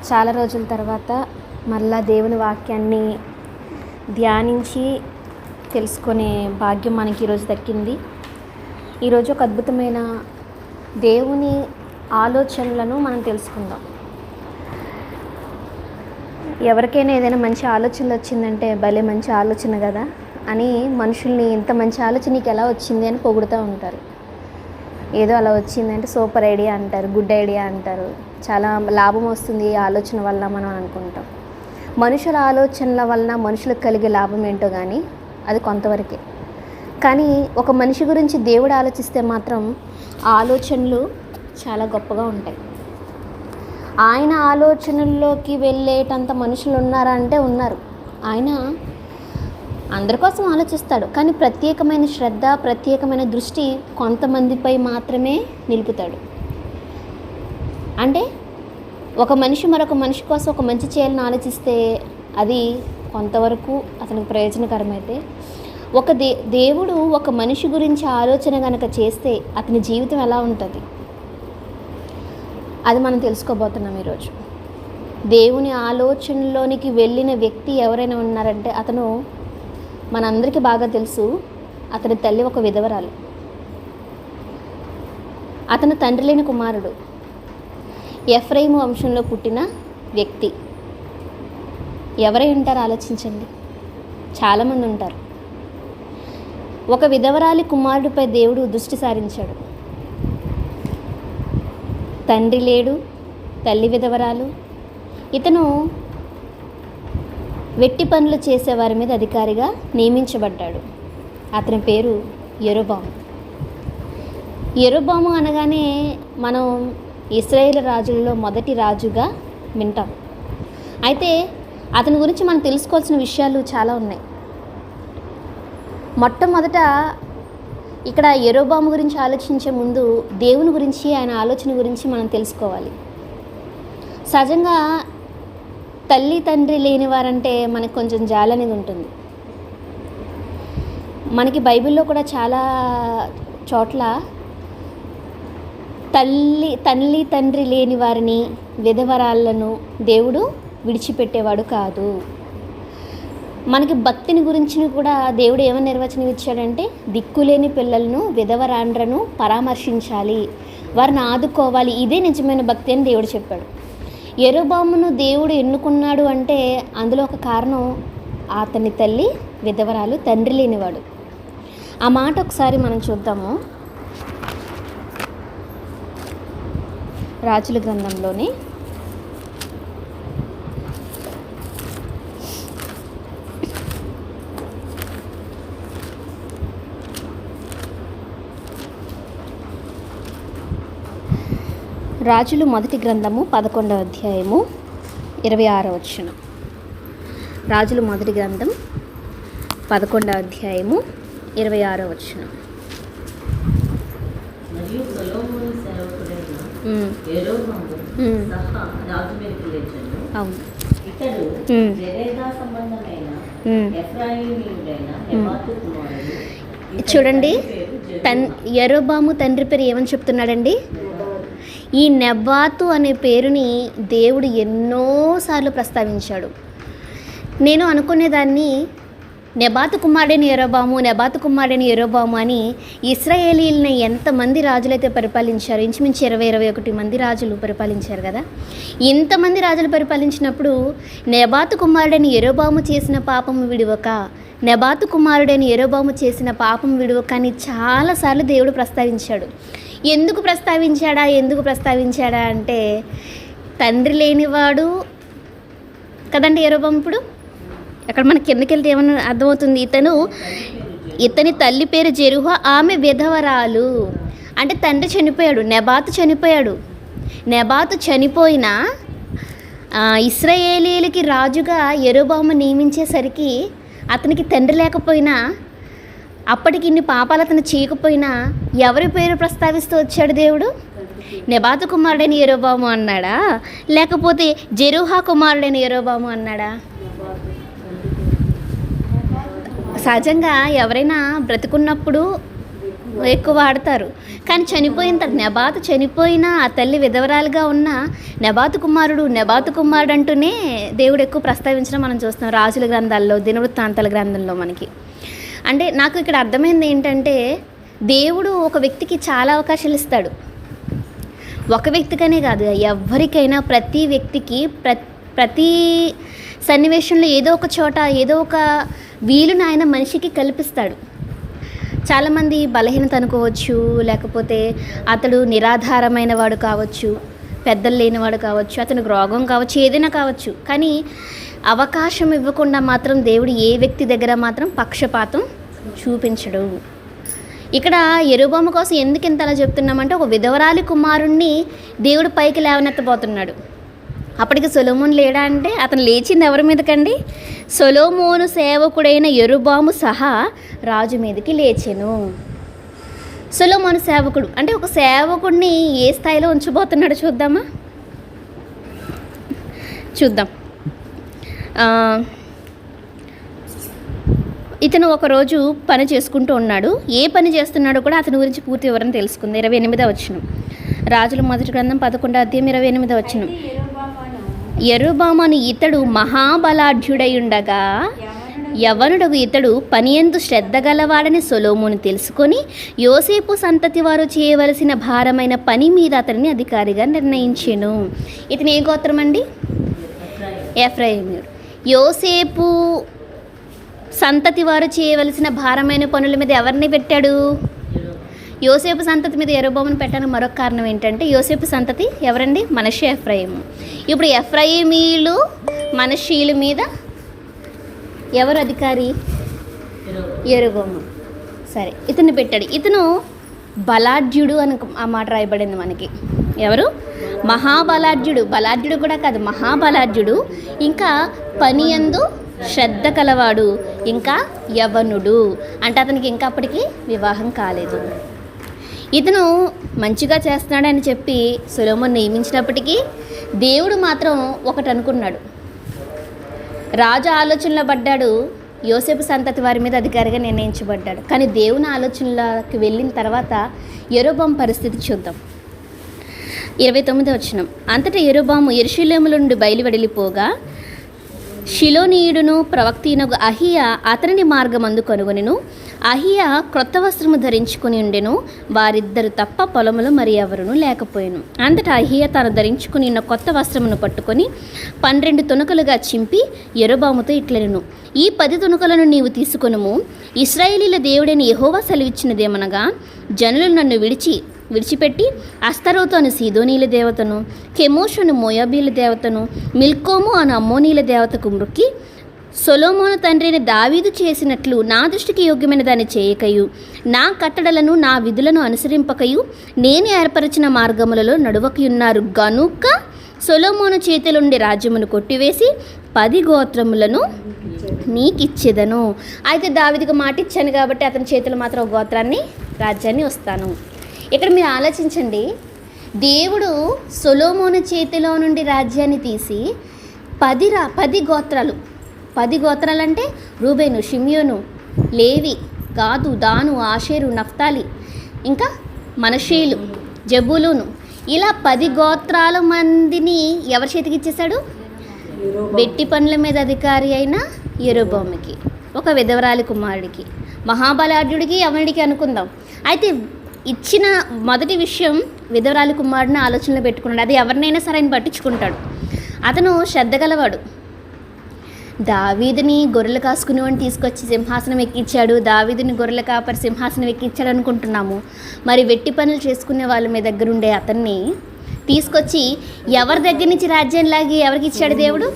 చాలా రోజుల తర్వాత మళ్ళా దేవుని వాక్యాన్ని ధ్యానించి తెలుసుకునే భాగ్యం మనకి ఈరోజు దక్కింది. ఈరోజు ఒక అద్భుతమైన దేవుని ఆలోచనలను మనం తెలుసుకుందాం. ఎవరికైనా ఏదైనా మంచి ఆలోచనలు వచ్చిందంటే భలే మంచి ఆలోచన కదా అని మనుషుల్ని ఇంత మంచి ఆలోచన నీకు ఎలా వచ్చింది అని పొగుడుతూ ఉంటారు. ఏదో అలా వచ్చిందంటే సూపర్ ఐడియా అంటారు, గుడ్ ఐడియా అంటారు, చాలా లాభం వస్తుంది ఈ ఆలోచన వల్ల మనం అనుకుంటాం. మనుషుల ఆలోచనల వలన మనుషులకు కలిగే లాభం ఏంటో కానీ అది కొంతవరకే. కానీ ఒక మనిషి గురించి దేవుడు ఆలోచిస్తే మాత్రం ఆలోచనలు చాలా గొప్పగా ఉంటాయి. ఆయన ఆలోచనల్లోకి వెళ్ళేటంత మనుషులు ఉన్నారా అంటే ఉన్నారు. ఆయన అందరి కోసం ఆలోచిస్తాడు, కానీ ప్రత్యేకమైన శ్రద్ధ, ప్రత్యేకమైన దృష్టి కొంతమందిపై మాత్రమే నిలుపుతాడు. అంటే ఒక మనిషి మరొక మనిషి కోసం ఒక మంచి చేయాలని ఆలోచిస్తే అది కొంతవరకు అతనికి ప్రయోజనకరమైతే, ఒక దేవుడు ఒక మనిషి గురించి ఆలోచన కనుక చేస్తే అతని జీవితం ఎలా ఉంటుంది అది మనం తెలుసుకోబోతున్నాం ఈరోజు. దేవుని ఆలోచనలోనికి వెళ్ళిన వ్యక్తి ఎవరైనా ఉన్నారంటే అతను మనందరికీ బాగా తెలుసు. అతని తల్లి ఒక విధవరాలు, అతను తండ్రి లేని కుమారుడు, ఎఫ్రాయిము వంశంలో పుట్టిన వ్యక్తి. ఎవరై ఉంటారు ఆలోచించండి, చాలామంది ఉంటారు. ఒక విధవరాలి కుమారుడిపై దేవుడు దృష్టి సారించాడు. తండ్రి లేడు, తల్లి విధవరాలు. ఇతను వెట్టి పనులు చేసేవారి మీద అధికారిగా నియమించబడ్డాడు. అతని పేరు యెరోబాము. యెరోబాము అనగానే మనం ఇశ్రాయేలు రాజుల్లో మొదటి రాజుగా వింటాం. అయితే అతని గురించి మనం తెలుసుకోవాల్సిన విషయాలు చాలా ఉన్నాయి. మొట్టమొదట ఇక్కడ యెరోబాము గురించి ఆలోచించే ముందు దేవుని గురించి, ఆయన ఆలోచన గురించి మనం తెలుసుకోవాలి. సహజంగా తల్లి తండ్రి లేని వారంటే మనకు కొంచెం జాలి అనేది ఉంటుంది. మనకి బైబిల్లో కూడా చాలా చోట్ల తల్లి తండ్రి లేని వారిని, విధవరాళ్లను దేవుడు విడిచిపెట్టేవాడు కాదు. మనకి భక్తిని గురించి కూడా దేవుడు ఏమని నిర్వచనం ఇచ్చాడంటే, దిక్కులేని పిల్లలను, విధవరాండ్రను పరామర్శించాలి, వారిని ఆదుకోవాలి, ఇదే నిజమైన భక్తి అని దేవుడు చెప్పాడు. యెరోబామును దేవుడు ఎన్నుకున్నాడు అంటే అందులో ఒక కారణం, అతని తల్లి విధవరాలు, తండ్రి లేనివాడు. ఆ మాట ఒకసారి మనం చూద్దాము. రాజుల గ్రంథంలోని రాజులు మొదటి గ్రంథము 11వ అధ్యాయము 26వ వచనం. రాజులు మొదటి గ్రంథం 11వ అధ్యాయము 26వ వచనం. మరియు సొలొమోను సేవకుడైన యెరోబాము సహా రాజు మీదకి లేచెను. అవును. ఇతడు జెరెదా సంబంధమైన ఎఫ్రాయిమీయుడైన నెబాతు కుమారుడు. చూడండి, యెరోబాము తండ్రి పేరు ఏమని చెప్తున్నాడండి? ఈ నెబాతు అనే పేరుని దేవుడు ఎన్నోసార్లు ప్రస్తావించాడు. నేను అనుకునేదాన్ని, నెబాతు కుమారుడైన యెరోబాము, నెబాతు కుమారుడైన యెరోబాము అని ఇశ్రాయేలీయుల్ని ఎంతమంది రాజులైతే పరిపాలించారు, ఇంచుమించు 20-21 మంది రాజులు పరిపాలించారు కదా. ఇంతమంది రాజులు పరిపాలించినప్పుడు నెబాతు కుమారుడైన యెరోబాము చేసిన పాపం విడువక, నెబాతు కుమారుడైన యెరోబాము చేసిన పాపం విడువక అని చాలాసార్లు దేవుడు ప్రస్తావించాడు. ఎందుకు ప్రస్తావించాడా అంటే, తండ్రి లేనివాడు కదండి యెరోబాము. ఇప్పుడు అక్కడ మనకి కిందకి వెళ్తే ఏమన్నా అర్థమవుతుంది, ఇతని తల్లి పేరు జెరుహ, ఆమె విధవరాలు. అంటే తండ్రి చనిపోయాడు, నెబాతు చనిపోయినా ఇశ్రాయేలీయులకి రాజుగా యెరోబాము నియమించేసరికి అతనికి తండ్రి లేకపోయినా, అప్పటికి ఇన్ని పాపాలు అతను చేయకపోయినా ఎవరి పేరు ప్రస్తావిస్తూ వచ్చాడు దేవుడు? నెబాతు కుమారుడైన యెరోబాము అన్నాడా, లేకపోతే జెరుహా కుమారుడైన యెరోబాము అన్నాడా? సహజంగా ఎవరైనా బ్రతుకున్నప్పుడు ఎక్కువ వాడతారు. కానీ చనిపోయిన తర్వాత నెబాతు చనిపోయిన ఆ తల్లి విధవరాలుగా ఉన్న నెబాతు కుమారుడు అంటూనే దేవుడు ఎక్కువ ప్రస్తావించడం మనం చూస్తాం రాజుల గ్రంథాల్లో, దినవృత్తాంతాల గ్రంథంలో మనకి. అంటే నాకు ఇక్కడ అర్థమైంది ఏంటంటే దేవుడు ఒక వ్యక్తికి చాలా అవకాశాలు ఇస్తాడు. ఒక వ్యక్తికనే కాదు, ఎవరికైనా ప్రతి వ్యక్తికి ప్రతి సన్నివేశంలో ఏదో ఒక చోట ఏదో ఒక వీలును ఆయన మనిషికి కల్పిస్తాడు. చాలామంది బలహీనత అనుకోవచ్చు, లేకపోతే అతడు నిరాధారమైన వాడు కావచ్చు, పెద్దలు లేనివాడు కావచ్చు, అతనికి రోగం కావచ్చు, ఏదైనా కావచ్చు. కానీ అవకాశం ఇవ్వకుండా మాత్రం దేవుడు ఏ వ్యక్తి దగ్గర మాత్రం పక్షపాతం చూపించడు. ఇక్కడ యెరోబోము కోసం ఎందుకు ఇంతలా చెప్తున్నామంటే ఒక విధవరాలి కుమారుణ్ణి దేవుడు పైకి లేవనెత్తబోతున్నాడు. అప్పటికి సొలొమోను లేడా అంటే అతను లేచింది ఎవరి మీదకండి? సొలొమోను సేవకుడైన యెరోబోము సహా రాజు మీదకి లేచెను. సొలొమోను సేవకుడు అంటే ఒక సేవకుడిని ఏ స్థాయిలో ఉంచబోతున్నాడు చూద్దాం. ఇతను ఒకరోజు పని చేసుకుంటూ ఉన్నాడు. ఏ పని చేస్తున్నాడో కూడా అతని గురించి పూర్తి వివరణ తెలుసుకుంది. 28వ వచనం, రాజుల మొదటి గ్రంథం 11వ అధ్యాయం 28వ వచనం. యెరోబోము ఇతడు మహాబలాఢ్యుడై ఉండగా యవనుడగు ఇతడు పనియందు శ్రద్ధ గలవాడని సొలొమోను తెలుసుకొని యోసేపు సంతతి వారు చేయవలసిన భారమైన పని మీద అతనిని అధికారిగా నిర్ణయించెను. ఇతను ఏ గోత్రం అండి? ఎఫ్రాయిమీయుడు. యోసేపు సంతతి వారు చేయవలసిన భారమైన పనుల మీద ఎవరిని పెట్టాడు? యోసేపు సంతతి మీద యెరోబోమును పెట్టడానికి మరొక కారణం ఏంటంటే యోసేపు సంతతి ఎవరండి? మనష్షే, ఎఫ్రాయిము. ఇప్పుడు ఎఫ్రాయిమీయులు మనష్షీయుల మీద ఎవరు అధికారి? యెరోబోము. సరే, ఇతన్ని పెట్టాడు. ఇతను బలాఢ్యుడు అని ఆ మాట రాయబడింది మనకి. ఎవరు? మహాబలాఢ్యుడు. బలాఢ్యుడు కూడా కాదు, మహాబలాఢ్యుడు. ఇంకా పనియందు శ్రద్ధ కలవాడు, ఇంకా యవనుడు. అంటే అతనికి ఇంకా అప్పటికి వివాహం కాలేదు. ఇతను మంచిగా చేస్తున్నాడని చెప్పి సొలొమోను నియమించినప్పటికీ దేవుడు మాత్రం ఒకటి అనుకున్నాడు. రాజు ఆలోచనలో పడ్డాడు, యోసేపు సంతతి వారి మీద అధికారిగా నిర్ణయించబడ్డాడు. కానీ దేవుని ఆలోచనలోకి వెళ్ళిన తర్వాత యెరోబోము పరిస్థితి చూద్దాం. 29వ వచనం. అంతటా యెరోబోము యెరూషలేములో నుండి బయలువెడలిపోగా షిలోనీయుడును ప్రవక్తీనగు అహియా అతనిని మార్గమందు కనుగొనెను. అహియా క్రొత్త వస్త్రము ధరించుకుని ఉండెను. వారిద్దరు తప్ప పొలములో మరి ఎవరునూ లేకపోయాను. అంతటా అహియా తాను ధరించుకుని ఉన్న కొత్త వస్త్రమును పట్టుకొని 12 తునకలుగా చింపి యెరోబోముతో ఇట్లనెను, ఈ 10 తునకలను నీవు తీసుకొనుము. ఇశ్రాయేలీల దేవుడైన యెహోవా సెలవిచ్చినదేమనగా, జనులు నన్ను విడిచిపెట్టి అస్తరోతు అను సీదోనీల దేవతను, కెమోషు అను మోయాబీల దేవతను, మిల్కోము అను అమ్మోనీల దేవతకు మ్రొక్కి సొలొమోను తండ్రిని దావీదు చేసినట్లు నా దృష్టికి యోగ్యమైన దాన్ని చేయకయు, నా కట్టడలను నా విధులను అనుసరింపకయు, నేను ఏర్పరిచిన మార్గములలో నడువకయున్నారు గనుక సొలొమోను చేతిలోండి రాజ్యమును కొట్టివేసి 10 గోత్రములను నీకిచ్చేదను. అయితే దావీదుకు మాట ఇచ్చాను కాబట్టి అతని చేతులు మాత్రం ఒక గోత్రాన్ని, రాజ్యాన్ని వస్తాను. ఇక్కడ మీరు ఆలోచించండి, దేవుడు సొలొమోను చేతిలో నుండి రాజ్యాన్ని తీసి 10 గోత్రాలు, 10 గోత్రాలు అంటే రూబేను, షిమ్యోను, లేవి, గాదు, దాను, ఆషేరు, నఫ్తాలి, ఇంకా మనష్షీయులు, జబూలూను, ఇలా 10 గోత్రాల మందిని ఎవరి చేతికి ఇచ్చేశాడు? వెట్టి పనుల మీద అధికారి అయిన యెరోబోముకి, ఒక విధవరాలి కుమారుడికి, మహాబలాఢ్యుడికి, యవనుడికి అనుకుందాం. అయితే ఇచ్చిన మొదటి విషయం విధవరాలి కుమారుడిని ఆలోచనలో పెట్టుకున్నాడు. అది ఎవరినైనా సరే ఆయన పట్టించుకుంటాడు. అతను శ్రద్ధ గలవాడు. దావీదుని గొర్రెలు కాసుకునేవాడిని తీసుకొచ్చి సింహాసనం ఎక్కించాడు, దావీదుని గొర్రెల కాపరి సింహాసనం ఎక్కించాడు అనుకుంటున్నాము. మరి వెట్టి పనులు చేసుకునే వాళ్ళ మీ దగ్గర ఉండే అతన్ని తీసుకొచ్చి ఎవరి దగ్గర నుంచి రాజ్యం లాగి ఎవరికి ఇచ్చాడు దేవుడు?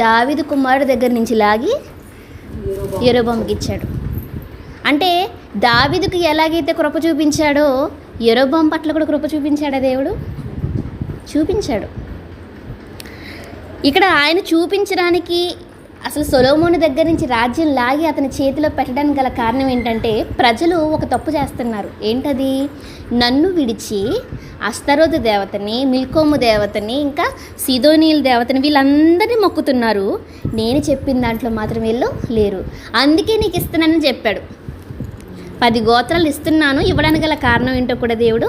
దావీదు కుమారుడు దగ్గర నుంచి లాగి యెరోబోముకి ఇచ్చాడు. అంటే దావీదుకు ఎలాగైతే కృప చూపించాడో యెరోబోము పట్ల కూడా కృప చూపించాడా దేవుడు? చూపించాడు. ఇక్కడ ఆయన చూపించడానికి అసలు సొలొమోను దగ్గర నుంచి రాజ్యం లాగి అతని చేతిలో పెట్టడానికి గల కారణం ఏంటంటే ప్రజలు ఒక తప్పు చేస్తున్నారు. ఏంటది? నన్ను విడిచి అస్తరోతు దేవతని, మిల్కోము దేవతని, ఇంకా సీదోనీల దేవతని వీళ్ళందరినీ మొక్కుతున్నారు. నేను చెప్పిన దాంట్లో మాత్రం వీళ్ళు లేరు, అందుకే నీకు ఇస్తానని చెప్పాడు. 10 గోత్రాలు ఇస్తున్నాను, ఇవ్వడానికి గల కారణం ఏంటో కూడా దేవుడు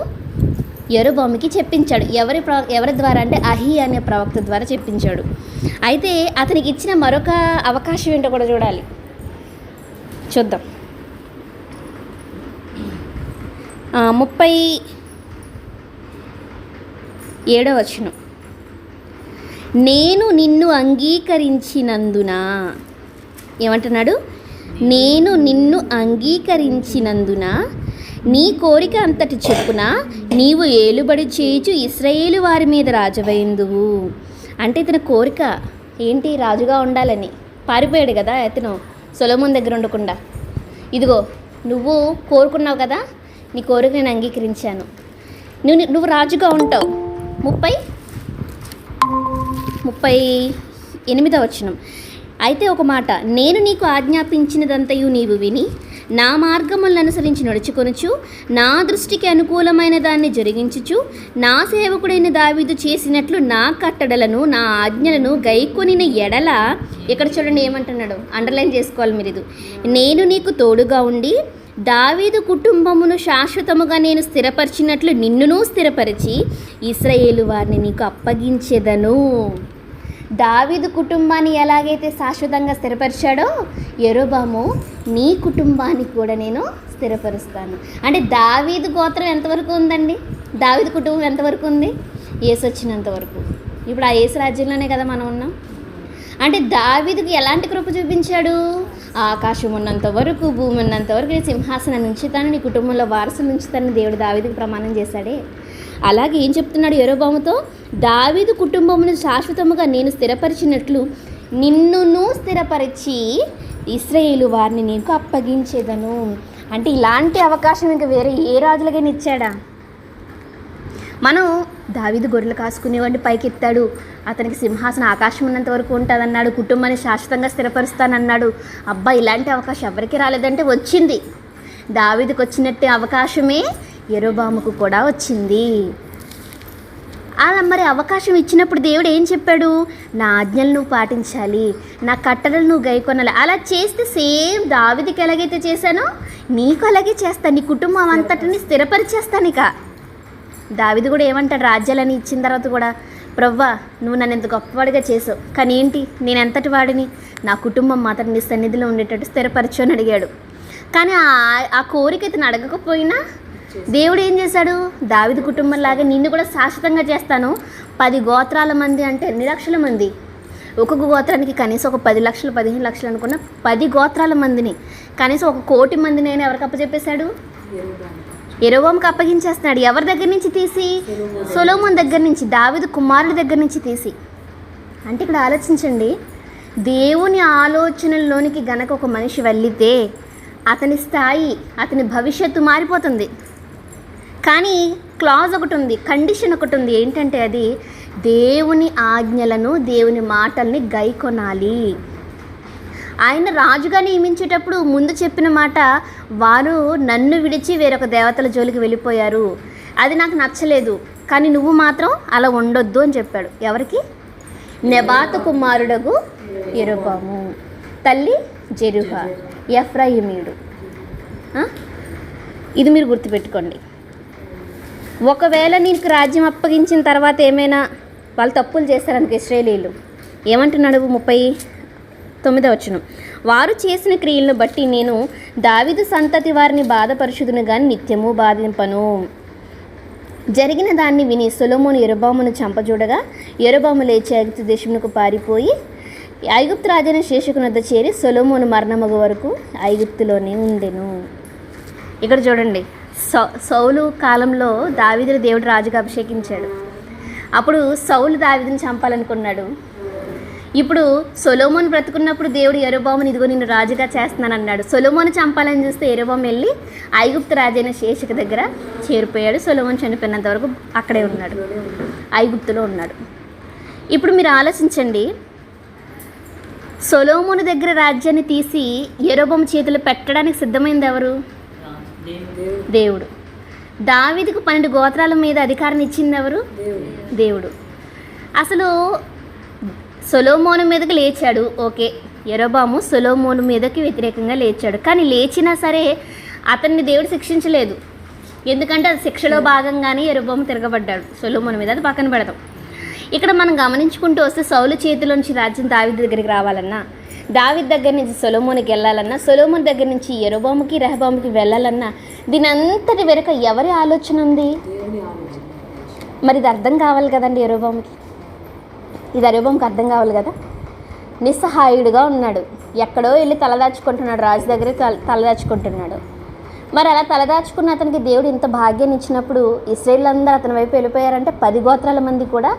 యెరోబోముకి చెప్పించాడు. ఎవరి ద్వారా అంటే అహీ అనే ప్రవక్త ద్వారా చెప్పించాడు. అయితే అతనికి ఇచ్చిన మరొక అవకాశం ఏంటో కూడా చూద్దాం. 37వ వచనం, నేను నిన్ను అంగీకరించినందున, ఏమంటున్నాడు? నేను నిన్ను అంగీకరించినందున నీ కోరిక అంతటి చెప్పున నీవు ఏలుబడి చేయుచు ఇశ్రాయేలు వారి మీద రాజవైందువు. అంటే ఇతని కోరిక ఏంటి? రాజుగా ఉండాలని. పారిపోయాడు కదా ఇతను సొలొమోను దగ్గర ఉండకుండా. ఇదిగో నువ్వు కోరుకున్నావు కదా, నీ కోరిక నేను అంగీకరించాను, నువ్వు రాజుగా ఉంటావు. 38వ వచనం, అయితే ఒక మాట, నేను నీకు ఆజ్ఞాపించినదంతయు నీవు విని నా మార్గములను అనుసరించి నడుచుకొనుచు నా దృష్టికి అనుకూలమైన దాన్ని జరిగించుచు నా సేవకుడైన దావీదు చేసినట్లు నా కట్టడలను నా ఆజ్ఞలను గైకొనిన ఎడల, ఇక్కడ చూడండి ఏమంటున్నాడు, అండర్లైన్ చేసుకోవాలి మీరు ఇది, నేను నీకు తోడుగా ఉండి దావీదు కుటుంబమును శాశ్వతముగా నేను స్థిరపరిచినట్లు నిన్నును స్థిరపరిచి ఇశ్రాయేలు వారిని నీకు అప్పగించెదను. దావీదు కుటుంబాన్ని ఎలాగైతే శాశ్వతంగా స్థిరపరిచాడో యెరోబాము నీ కుటుంబాన్ని కూడా నేను స్థిరపరుస్తాను. అంటే దావీదు గోత్రం ఎంతవరకు ఉందండి? దావీదు కుటుంబం ఎంతవరకు ఉంది? యేసు వచ్చినంత వరకు. ఇప్పుడు ఆ యేసు రాజ్యంలోనే కదా మనం ఉన్నాం. అంటే దావీదుకి ఎలాంటి కృప చూపించాడు? ఆకాశం ఉన్నంత వరకు, భూమి ఉన్నంత వరకు సింహాసనం ఉంచుతాను, నీ కుటుంబంలో వారసులు ఉంచుతానని దేవుడు దావీదుకి ప్రమాణం చేశాడే. అలాగే ఏం చెప్తున్నాడు యెరోబాముతో? దావీదు కుటుంబమును శాశ్వతముగా నేను స్థిరపరిచినట్లు నిన్నును స్థిరపరిచి ఇశ్రాయేలు వారిని నీకు అప్పగించేదను. అంటే ఇలాంటి అవకాశం ఇంకా వేరే ఏ రాజులకైనా ఇచ్చాడా? మనం దావీదు గొర్రెలు కాసుకునేవాడిని పైకెత్తాడు, అతనికి సింహాసనం ఆకాశం ఉన్నంత వరకు ఉంటుందన్నాడు, కుటుంబాన్ని శాశ్వతంగా స్థిరపరుస్తానన్నాడు. అబ్బా, ఇలాంటి అవకాశం ఎవరికి రాలేదంటే వచ్చింది. దావీదుకు వచ్చినట్టు అవకాశమే యెరోబాముకు కూడా వచ్చింది. అలా మరి అవకాశం ఇచ్చినప్పుడు దేవుడు ఏం చెప్పాడు? నా ఆజ్ఞలు నువ్వు పాటించాలి, నా కట్టడలు నువ్వు గైకొనాలి. అలా చేస్తే సేమ్ దావీదుకి ఎలాగైతే చేశానో నీకు అలాగే చేస్తాను, నీ కుటుంబం అంతటిని స్థిరపరిచేస్తాను. ఇక దావీదు కూడా ఏమంటాడు? రాజ్యాలని ఇచ్చిన తర్వాత కూడా, ప్రవ్వా నువ్వు నన్ను ఎంత గొప్పవాడిగా చేసావు, కానీ ఏంటి నేను ఎంతటి వాడిని, నా కుటుంబం మాత్రం నీ సన్నిధిలో ఉండేటట్టు స్థిరపరచు అని అడిగాడు. కానీ ఆ కోరిక ఇతను అడగకపోయినా దేవుడు ఏం చేశాడు? దావీదు కుటుంబంలాగా నిన్ను కూడా శాశ్వతంగా చేస్తాను. 10 గోత్రాల మంది అంటే ఎన్ని లక్షల మంది? ఒక్కొక్క గోత్రానికి కనీసం ఒక 10 లక్షలు 15 లక్షలు అనుకున్న 10 గోత్రాల మందిని, కనీసం 1 కోటి మందిని అయినా ఎవరికి అప్పచెప్పేశాడు? యెరోబాముకి అప్పగించేస్తున్నాడు. ఎవరి దగ్గర నుంచి తీసి? సొలొమోను దగ్గర నుంచి, దావీదు కుమారుడి దగ్గర నుంచి తీసి. అంటే ఇక్కడ ఆలోచించండి, దేవుని ఆలోచనల్లోనికి గనక ఒక మనిషి వెళ్ళితే అతని స్థాయి, అతని భవిష్యత్తు మారిపోతుంది. కానీ క్లాజ్ ఒకటి ఉంది, కండిషన్ ఒకటి ఉంది. ఏంటంటే అది దేవుని ఆజ్ఞలను, దేవుని మాటల్ని గైకొనాలి. ఆయన రాజుగా నియమించేటప్పుడు ముందు చెప్పిన మాట, వారు నన్ను విడిచి వేరొక దేవతల జోలికి వెళ్ళిపోయారు, అది నాకు నచ్చలేదు, కానీ నువ్వు మాత్రం అలా ఉండొద్దు అని చెప్పాడు. ఎవరికి? నెబాతు కుమారుడగు యెరోబాము, తల్లి జెరుహా, ఎఫ్రాయిమీయుడు. ఇది మీరు గుర్తుపెట్టుకోండి. ఒకవేళ నీకు రాజ్యం అప్పగించిన తర్వాత ఏమైనా వాళ్ళు తప్పులు చేస్తారనుకో ఇశ్రాయేలీయులు, ఏమంటున్నాడు? 39వ వచనం, వారు చేసిన క్రియలను బట్టి నేను దావీదు సంతతి వారిని బాధపరుచుదును గాని నిత్యము బాధింపను. జరిగిన దాన్ని విని సొలొమోను యెరోబామును చంపజూడగా యెరోబాము లేచి ఐగుప్తు దేశమునకు పారిపోయి ఐగుప్తు రాజైన శేషకుని వద్ద చేరి సొలొమోను మరణమగు వరకు ఐగుప్తులోనే ఉండెను. ఇక్కడ చూడండి, సౌలు కాలంలో దావీదుని దేవుడు రాజుగా అభిషేకించాడు. అప్పుడు సౌలు దావీదుని చంపాలనుకున్నాడు. ఇప్పుడు సొలొమోను బ్రతుకున్నప్పుడు దేవుడు యెరోబాముని ఇదిగో నిన్ను రాజుగా చేస్తున్నానన్నాడు. సొలొమోను చంపాలని చూస్తే యెరోబాము వెళ్ళి ఐగుప్తు రాజైన శేషకు దగ్గర చేరిపోయాడు. సొలొమోను చనిపోయినంత వరకు అక్కడే ఉన్నాడు, ఐగుప్తులో ఉన్నాడు. ఇప్పుడు మీరు ఆలోచించండి, సొలొమోను దగ్గర రాజ్యాన్ని తీసి యెరోబాము చేతులు పెట్టడానికి సిద్ధమైంది ఎవరు? దేవుడు. దావీదుకు 12 గోత్రాల మీద అధికారాన్ని ఇచ్చింది ఎవరు? దేవుడు. అసలు సొలొమోను మీదకి లేచాడు, ఓకే, యెరోబాము సొలొమోను మీదకి వ్యతిరేకంగా లేచాడు. కానీ లేచినా సరే అతన్ని దేవుడు శిక్షించలేదు, ఎందుకంటే అది శిక్షలో భాగంగానే యెరొబోము తిరగబడ్డాడు సొలొమోను మీద. అది పక్కన పెడతాం. ఇక్కడ మనం గమనించుకుంటూ వస్తే సౌలు చేతిలోంచి రాజ్యం దావీదు దగ్గరికి రావాలన్నా, దావీదు దగ్గర నుంచి సొలొమోనుకి వెళ్ళాలన్నా, సొలొమోను దగ్గర నుంచి యెరొబోముకి రెహబాముకి వెళ్ళాలన్నా, దీని అంతటి వెనుక ఎవరి ఆలోచన ఉంది? మరి ఇది అర్థం కావాలి కదండి యెరొబోముకి. ఇది యెరొబోముకి అర్థం కావాలి కదా. నిస్సహాయుడుగా ఉన్నాడు, ఎక్కడో వెళ్ళి తలదాచుకుంటున్నాడు, రాజు దగ్గర తలదాచుకుంటున్నాడు. మరి అలా తలదాచుకున్న అతనికి దేవుడు ఇంత భాగ్యాన్ని ఇచ్చినప్పుడు ఇశ్రాయేలు అందరూ అతని వైపు వెళ్ళిపోయారంటే 10 గోత్రాల మంది కూడా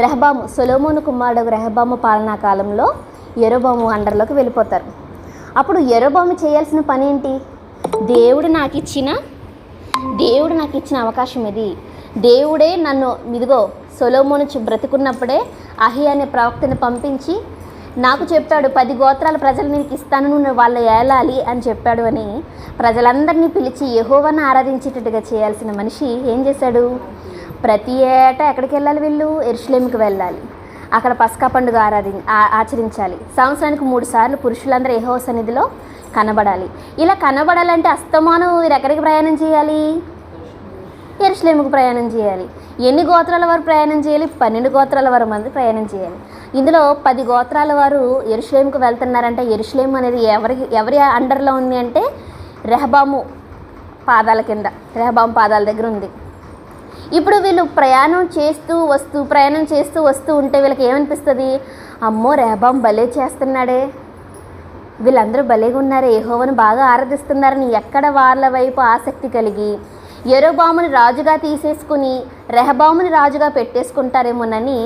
రెహబాము, సొలొమోను కుమారుడు రెహబాము పాలనా కాలంలో యెరొబోము అండర్లోకి వెళ్ళిపోతారు. అప్పుడు యెరొబోము చేయాల్సిన పని ఏంటి? దేవుడు నాకు ఇచ్చిన అవకాశం ఇది. దేవుడే నన్ను ఇదిగో సొలొమోను బ్రతికున్నప్పుడే అహియా అనే ప్రవక్తని పంపించి నాకు చెప్పాడు, 10 గోత్రాల ప్రజలు నీకు ఇస్తాను, నువ్వు వాళ్ళు ఏలాలి అని చెప్పాడు అని ప్రజలందరినీ పిలిచి యెహోవాను ఆరాధించేటట్టుగా చేయాల్సిన మనిషి ఏం చేశాడు? ప్రతి ఏటా ఎక్కడికి వెళ్ళాలి? వీళ్ళు యెరూషలేముకి వెళ్ళాలి, అక్కడ పస్కా పండుగ ఆచరించాలి. సంవత్సరానికి 3 సార్లు పురుషులందరూ యెహోవా సన్నిధిలో కనబడాలి. ఇలా కనబడాలంటే అస్తమానం వీరు ఎక్కడికి ప్రయాణం చేయాలి? యెరూషలేముకు ప్రయాణం చేయాలి. ఎన్ని గోత్రాల వారు ప్రయాణం చేయాలి? 12 గోత్రాల వారు మంది ప్రయాణం చేయాలి. ఇందులో 10 గోత్రాల వారు యెరూషలేముకు వెళ్తున్నారంటే యెరూషలేము అనేది ఎవరి అండర్లో ఉంది అంటే రెహబాము పాదాల కింద, రెహబాము పాదాల దగ్గర ఉంది. ఇప్పుడు వీళ్ళు ప్రయాణం చేస్తూ వస్తూ ఉంటే వీళ్ళకి ఏమనిపిస్తుంది? అమ్మో రెహబాము భలే చేస్తున్నాడే, వీళ్ళందరూ భలేగా ఉన్నారే, యెహోవాను బాగా ఆరాధిస్తున్నారని ఎక్కడ వాళ్ళ వైపు ఆసక్తి కలిగి యెరొబాముని రాజుగా తీసేసుకుని రెహబాముని రాజుగా పెట్టేసుకుంటారేమోనని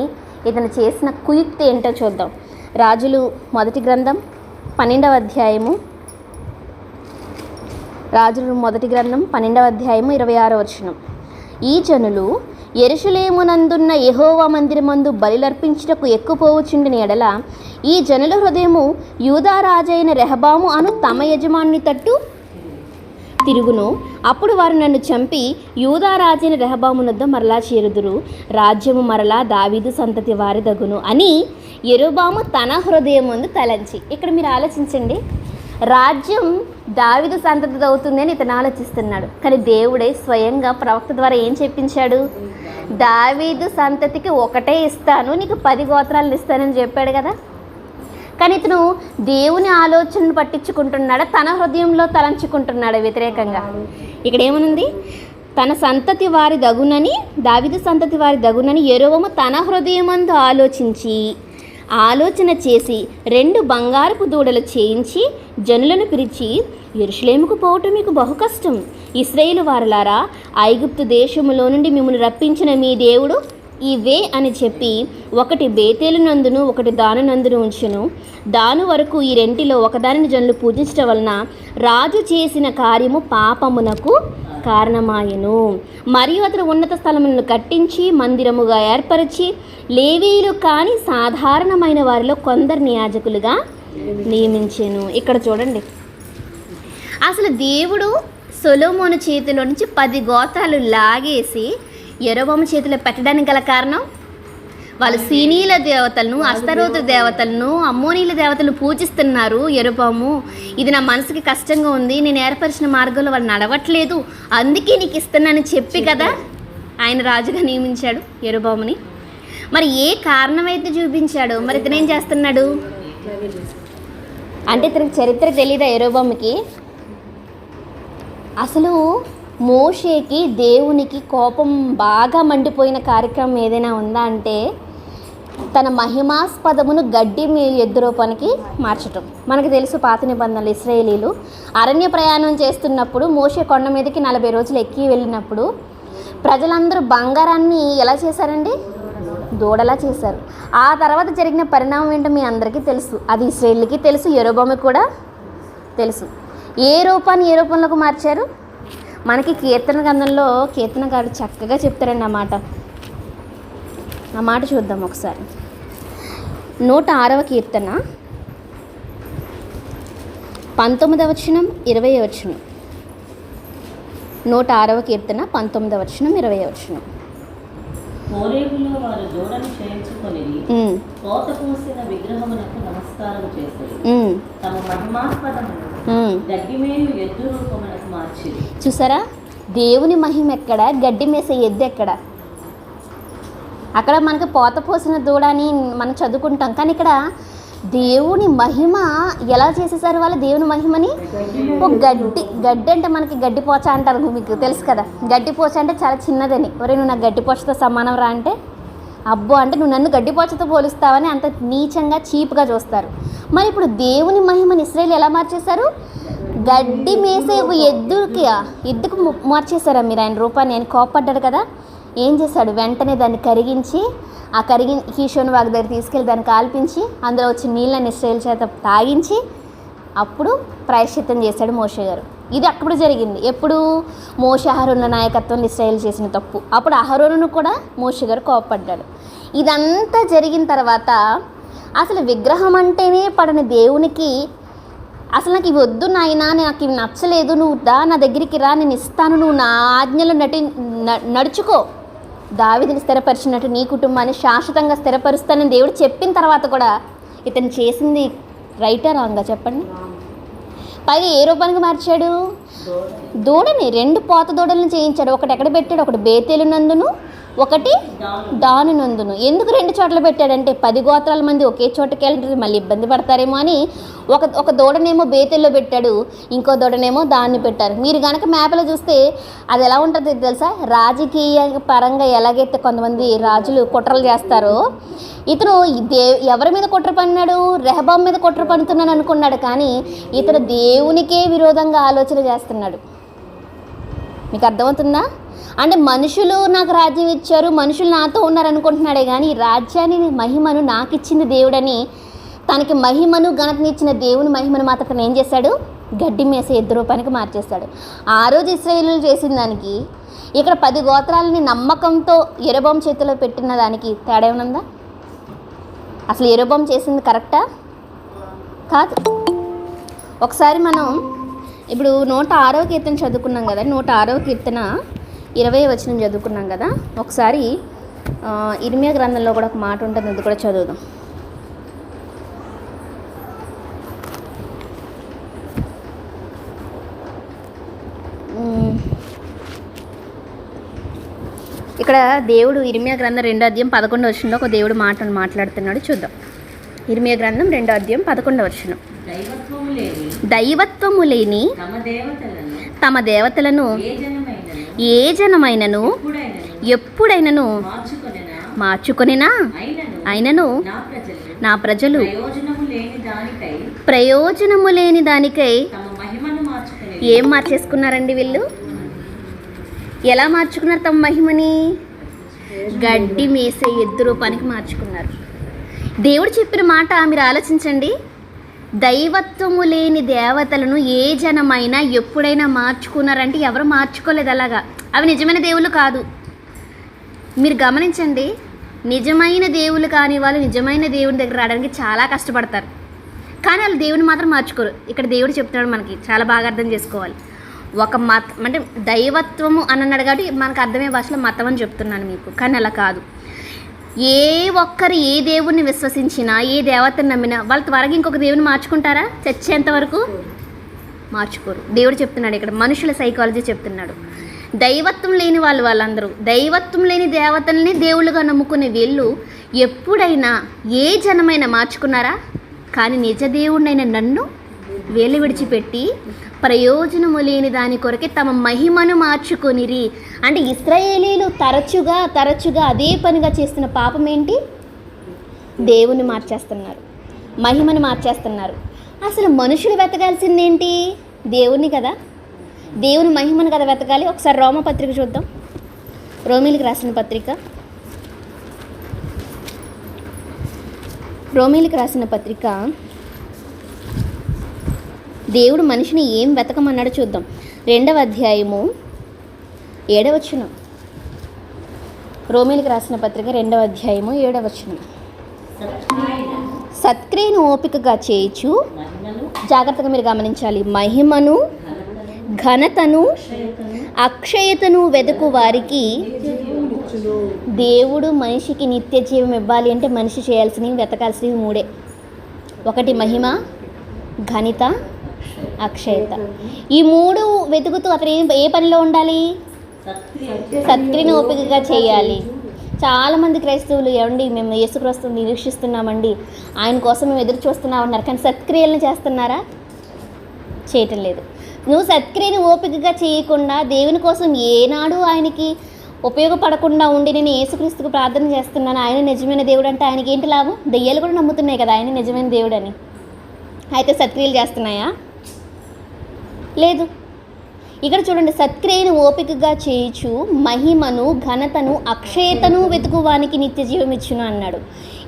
ఇతను చేసిన కుయుక్తి ఏంటో చూద్దాం. రాజులు మొదటి గ్రంథం 12వ అధ్యాయము, రాజులు మొదటి గ్రంథం 12వ అధ్యాయము 26వ వచనం. ఈ జనులు యెరూషలేమునందున్న యెహోవా మందిరమందు బలిలర్పించుటకు ఎక్కుపోవచుండిన ఎడల ఈ జనుల హృదయము యూదా రాజైన రెహబాము అను తమ యజమానుని తట్టు తిరుగును. అప్పుడు వారు నన్ను చంపి యూదా రాజైన రెహబామునొద్ద మరలా చేరుదురు, రాజ్యము మరలా దావీదు సంతతి వారి దగును అని యెరొబాము తన హృదయం ముందు తలంచి. ఇక్కడ మీరు ఆలోచించండి, రాజ్యం దావీదు సంతతి అవుతుంది అని ఇతను ఆలోచిస్తున్నాడు. కానీ దేవుడే స్వయంగా ప్రవక్త ద్వారా ఏం చెప్పించాడు? దావీదు సంతతికి ఒకటే ఇస్తాను, నీకు 10 గోత్రాలను ఇస్తానని చెప్పాడు కదా. కానీ ఇతను దేవుని ఆలోచనను పట్టించుకుంటున్నాడా, తన హృదయంలో తలంచుకుంటున్నాడా వ్యతిరేకంగా? ఇక్కడ ఏమనుంది? తన సంతతి వారి దగునని, దావీదు సంతతి వారి దగునని యెరొబాము తన హృదయమందు ఆలోచన చేసి 2 బంగారపు దూడలు చేయించి జనులను పిలిచి, యెరూషలేముకు పోవటం మీకు బహు కష్టం. ఇశ్రాయేలు వారలారా, ఐగుప్తు దేశములో నుండి మిమ్మల్ని రప్పించిన మీ దేవుడు ఇవే అని చెప్పి ఒకటి బేతేలు నందును ఒకటి దాను నందును ఉంచును. దాను వరకు ఈ రెంటిలో ఒకదానిని జనులు పూజించడం వలన రాజు చేసిన కార్యము పాపమునకు కారణమాయెను. మరియు అతను ఉన్నత స్థలములను కట్టించి మందిరముగా ఏర్పరిచి లేవీయులు కాని సాధారణమైన వారిలో కొందరిని యాజకులుగా నియమించెను. ఇక్కడ చూడండి, అసలు దేవుడు సొలొమోను చేతిలో నుంచి 10 గోత్రాలు లాగేసి యెరొబాము చేతిలో పెట్టడానికి గల కారణం, వాళ్ళు సీనీల దేవతలను, అస్తరోతు దేవతలను, అమ్మోనీల దేవతలను పూజిస్తున్నారు యెరొబాము. ఇది నా మనసుకి కష్టంగా ఉంది, నేను ఏర్పరిచిన మార్గంలో వాళ్ళు నడవట్లేదు, అందుకే నీకు ఇస్తున్నానని చెప్పి కదా ఆయన రాజుగా నియమించాడు యెరొబాముని. మరి ఏ కారణం అయితే చూపించాడు, మరి ఇతను ఏం చేస్తున్నాడు అంటే ఇతనికి చరిత్ర తెలీదా యెరొబాముకి? అసలు మోషేకి దేవునికి కోపం బాగా మండిపోయిన కార్యక్రమం ఏదైనా ఉందా అంటే తన మహిమాస్పదమును గడ్డి ఎద్దు రూపానికి మార్చటం. మనకు తెలుసు పాత నిబంధనలు, ఇశ్రాయేలీలు అరణ్య ప్రయాణం చేస్తున్నప్పుడు మోషే కొండ మీదకి 40 రోజులు ఎక్కి వెళ్ళినప్పుడు ప్రజలందరూ బంగారాన్ని ఎలా చేశారండి? దూడలా చేశారు. ఆ తర్వాత జరిగిన పరిణామం ఏంటో మీ అందరికీ తెలుసు. అది ఇశ్రాయేలీకి తెలుసు, యెరొబాముకి కూడా తెలుసు. ఏ రూపాన్ని ఏ రూపంలోకి మార్చారు? మనకి కీర్తన గ్రంథంలో కీర్తనగారు చక్కగా చెప్తారండి ఆ మాట చూద్దాం ఒకసారి. 106వ కీర్తన 19వ వచనం 20వ వచనం. 106వ కీర్తన 19వ వచనం 20వ వచనం. హోరేబులో వారు దూడను చేయించుకొని కోత పూసిన విగ్రహమునకు నమస్కారం చేశారు. తమ మహిమాస్పదమును గడ్డి మేలు ఎద్దు రూపమునకు మార్చిరి. చూసారా, దేవుని మహిమ ఎక్కడ, గడ్డి మేసే ఎద్దు ఎక్కడ? అక్కడ మనకు పోత పోసిన దూడ అని మనం చదువుకుంటాం, కానీ ఇక్కడ దేవుని మహిమ ఎలా చేసేసారు వాళ్ళు? దేవుని మహిమని ఓ గడ్డి అంటే మనకి గడ్డిపోచ అంటారు, మీకు తెలుసు కదా. గడ్డిపోచ అంటే చాలా చిన్నదని. ఒరే నువ్వు నాకు గడ్డిపోచతో సమానం రా అంటే, అబ్బో అంటే నువ్వు నన్ను గడ్డిపోచతో పోలుస్తావని అంత నీచంగా చీప్గా చూస్తారు. మరి ఇప్పుడు దేవుని మహిమని ఇశ్రాయేలు ఎలా మార్చేశారు? గడ్డి మేసే ఎద్దుకు మార్చేశారా మీరు ఆయన రూపాన్ని? ఆయన కోపడ్డాడు కదా, ఏం చేశాడు? వెంటనే దాన్ని కరిగించి కీషోను వాగు దగ్గర తీసుకెళ్ళి దాన్ని కాల్పించి అందులో వచ్చి నీళ్ళని ఇశ్రాయేలు చేత తాగించి అప్పుడు ప్రాయశ్చిత్తం చేశాడు మోషే గారు. ఇది అప్పుడు జరిగింది. ఎప్పుడు? మోషే అహరోనుల నాయకత్వంలో ఇశ్రాయేలు చేసిన తప్పు. అప్పుడు అహరోనును కూడా మోషే గారు కోపడ్డాడు. ఇదంతా జరిగిన తర్వాత అసలు విగ్రహం అంటేనే పడని దేవునికి అసలు నాకు ఇవి వద్దు నాయనా, నాకు ఇవి నచ్చలేదు, నువ్వు నా దగ్గరికి రా, నేను ఇస్తాను, నువ్వు నా ఆజ్ఞలో నడుచుకో, దావీదుని స్థిరపరిచినట్టు నీ కుటుంబాన్ని శాశ్వతంగా స్థిరపరుస్తానని దేవుడు చెప్పిన తర్వాత కూడా ఇతను చేసింది రైటా రాంగా చెప్పండి? పైగా ఏ రూపానికి మార్చాడు? దూడని 2 పోత దూడలను చేయించాడు. ఒకటి ఎక్కడ పెట్టాడు? ఒకటి బేతేలు నందును, ఒకటి దాను నందును. ఎందుకు 2 చోట్ల పెట్టాడంటే 10 గోత్రాల మంది ఒకే చోటకి వెళ్ళి మళ్ళీ ఇబ్బంది పడతారేమో అని ఒక దూడనేమో బేతెల్లో పెట్టాడు, ఇంకో దూడనేమో దాన్ని పెట్టారు. మీరు కనుక మ్యాప్లో చూస్తే అది ఎలా ఉంటుంది తెలుసా? రాజకీయ పరంగా ఎలాగైతే కొంతమంది రాజులు కుట్రలు చేస్తారో, ఇతను ఎవరి మీద కుట్ర పన్నాడు? రెహబాం మీద కుట్ర పన్నుతున్నాను అనుకున్నాడు, కానీ ఇతను దేవునికే విరోధంగా ఆలోచన చేస్తున్నాడు. మీకు అర్థమవుతుందా? అంటే మనుషులు నాకు రాజ్యం ఇచ్చారు, మనుషులు నాతో ఉన్నారు అనుకుంటున్నాడే కానీ ఈ రాజ్యాన్ని మహిమను నాకు ఇచ్చింది దేవుడని, తనకి మహిమను ఘనతనిచ్చిన దేవుని మహిమను మాత్రం తను ఏం చేశాడు? గడ్డి మేసే ఎద్దు రూపానికి మార్చేశాడు. ఆ రోజు ఇశ్రాయేలీయులు చేసిన దానికి ఇక్కడ 10 గోత్రాలని నమ్మకంతో యెరోబోము చేతిలో పెట్టిన దానికి తేడా ఏమన్నా? అసలు యెరోబోము చేసింది కరెక్టా? కాదు. ఒకసారి మనం ఇప్పుడు 106వ కీర్తన చదువుకున్నాం కదా, 106వ కీర్తన 20వ వచనం చదువుకున్నాం కదా. ఒకసారి ఇర్మియా గ్రంథంలో కూడా ఒక మాట ఉంటుంది, అది కూడా చదువుదాం. ఇక్కడ దేవుడు ఇర్మియా గ్రంథం 2వ అధ్యాయం 11వ వచనంలో ఒక దేవుడు మాట్లాడుతున్నాడు, చూద్దాం. ఇర్మియా గ్రంథం 2వ అధ్యాయం 11వ వచనం. దైవత్వము లేని తమ దేవతలను ఏ జనమైనను ఎప్పుడైనను మార్చుకొనినా అయినను నా ప్రజలు ప్రయోజనము లేని దానికై ఏం మార్చేసుకున్నారండి వీళ్ళు? ఎలా మార్చుకున్నారు తమ మహిమని? గడ్డి మేసే ఎద్దు రూపానికి మార్చుకున్నారు. దేవుడు చెప్పిన మాట మీరు ఆలోచించండి. దైవత్వము లేని దేవతలను ఏ జనమైనా ఎప్పుడైనా మార్చుకున్నారంటే ఎవరు మార్చుకోలేదు అలాగా. అవి నిజమైన దేవుళ్ళు కాదు. మీరు గమనించండి, నిజమైన దేవుళ్ళు కాని వాళ్ళు నిజమైన దేవుని దగ్గర రావడానికి చాలా కష్టపడతారు, కానీ వాళ్ళు దేవుని మాత్రం మార్చుకోరు. ఇక్కడ దేవుడు చెప్తున్నాడు మనకి, చాలా బాగా అర్థం చేసుకోవాలి. ఒక మతం అంటే దైవత్వము అని అన్నాడు కాబట్టి మనకు అర్థమయ్యే భాషలో మతం అని చెప్తున్నాను మీకు, కానీ అలా కాదు. ఏ ఒక్కరు ఏ దేవుణ్ణి విశ్వసించినా, ఏ దేవతను నమ్మినా వాళ్ళు త్వరగా ఇంకొక దేవుని మార్చుకుంటారా? చచ్చేంత వరకు మార్చుకోరు. దేవుడు చెప్తున్నాడు ఇక్కడ, మనుషుల సైకాలజీ చెప్తున్నాడు. దైవత్వం లేని వాళ్ళందరూ, దైవత్వం లేని దేవతల్ని దేవుళ్ళుగా నమ్ముకునే వీళ్ళు ఎప్పుడైనా ఏ జనమైనా మార్చుకున్నారా? కానీ నిజ దేవుడినైన నన్ను వేలు విడిచిపెట్టి ప్రయోజనము లేని దాని కొరకే తమ మహిమను మార్చుకొనిరి. అంటే ఇశ్రాయేలీలు తరచుగా అదే పనిగా చేస్తున్న పాపం ఏంటి? దేవుని మార్చేస్తున్నారు, మహిమను మార్చేస్తున్నారు. అసలు మనుషులు వెతకాల్సిందేంటి? దేవుని కదా, దేవుని మహిమను కదా వెతకాలి. ఒకసారి రోమపత్రిక చూద్దాం. రోమీలకు రాసిన పత్రిక దేవుడు మనిషిని ఏం వెతకమన్నాడో చూద్దాం. 2వ అధ్యాయము 7వ వచనం. రోమీలకు రాసిన పత్రిక 2వ అధ్యాయము 7వ వచనం. సత్క్రియను ఓపికగా చేయుచు, జాగ్రత్తగా మీరు గమనించాలి, మహిమను ఘనతను అక్షయతను వెతుకు వారికి దేవుడు మనిషికి నిత్య జీవం ఇవ్వాలి అంటే మనిషి చేయాల్సినవి వెతకాల్సినవి మూడే. ఒకటి మహిమ, ఘనత, అక్షయత. ఈ మూడు వెతుకుతూ అతను ఏ పనిలో ఉండాలి? సత్క్రియను ఓపికగా చేయాలి. చాలామంది క్రైస్తవులు ఏమండి మేము యేసుక్రీస్తుని నిరీక్షిస్తున్నామండి, ఆయన కోసం మేము ఎదురు చూస్తున్నామన్నారు, కానీ సత్క్రియలను చేస్తున్నారా? చేయటం లేదు. నువ్వు సత్క్రియను ఓపికగా చేయకుండా దేవుని కోసం ఏనాడు ఆయనకి ఉపయోగపడకుండా ఉండి నేను యేసుక్రీస్తుకు ప్రార్థన చేస్తున్నాను, ఆయన నిజమైన దేవుడు అంటే ఆయనకి ఏంటి లాభం? దెయ్యాలు కూడా నమ్ముతున్నాయి కదా ఆయన నిజమైన దేవుడు అని. అయితే సత్క్రియలు చేస్తున్నాయా? లేదు. ఇక్కడ చూడండి, సత్క్రియను ఓపికగా చేయుచు మహిమను, ఘనతను, అక్షయతను వెతుకువానికి నిత్య జీవం ఇచ్చును అన్నాడు.